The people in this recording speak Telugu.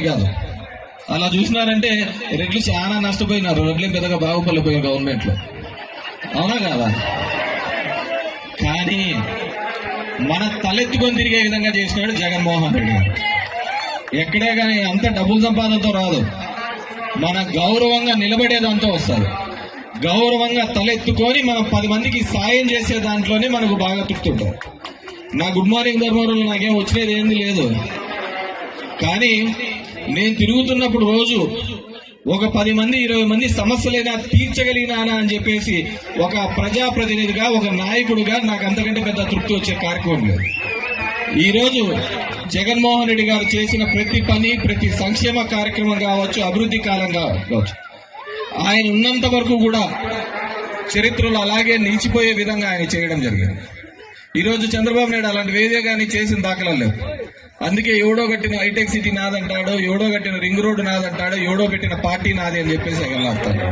కాదు. అలా చూసినారంటే రెడ్లు చాలా నష్టపోయినారు. రెడ్లు పెద్దగా బాగుపడిపోయారు గవర్నమెంట్ లో, అవునా కాదా? కానీ మన తలెత్తుకొని తిరిగే విధంగా చేసినాడు జగన్మోహన్ రెడ్డి గారు. ఎక్కడే కానీ అంత డబ్బుల సంపాదనతో రాదు, మన గౌరవంగా నిలబడేదంతా వస్తుంది. గౌరవంగా తలెత్తుకొని మనం 10 మందికి సాయం చేసే దాంట్లోనే మనకు బాగా తృప్తి ఉంటుంది. నా గుడ్ మార్నింగ్ ధర్మవరంలో నాకేం వచ్చినది ఏంది లేదు, కానీ నేను తిరుగుతున్నప్పుడు రోజు ఒక 10 మంది 20 మంది సమస్యలైనా తీర్చగలిగినానా అని చెప్పేసి ఒక ప్రజాప్రతినిధిగా ఒక నాయకుడిగా నాకు అంతకంటే పెద్ద తృప్తి వచ్చే కార్యక్రమం లేదు. ఈరోజు జగన్మోహన్ రెడ్డి గారు చేసిన ప్రతి పని, ప్రతి సంక్షేమ కార్యక్రమం కావచ్చు, అభివృద్ధి కాలం కావచ్చు, ఆయన ఉన్నంత వరకు కూడా చరిత్రలో అలాగే నిలిచిపోయే విధంగా ఆయన చేయడం జరిగింది. ఈరోజు చంద్రబాబు నాయుడు అలాంటి వేదే కానీ చేసిన దాఖలాలు లేవు. అందుకే ఎవడో కట్టిన హైటెక్ సిటీ నాదంటాడు, ఎవడో కట్టిన రింగ్ రోడ్డు నాదంటాడు, ఎవడో పెట్టిన పార్టీ నాది అని చెప్పేసి వెళ్ళాడుతాడు.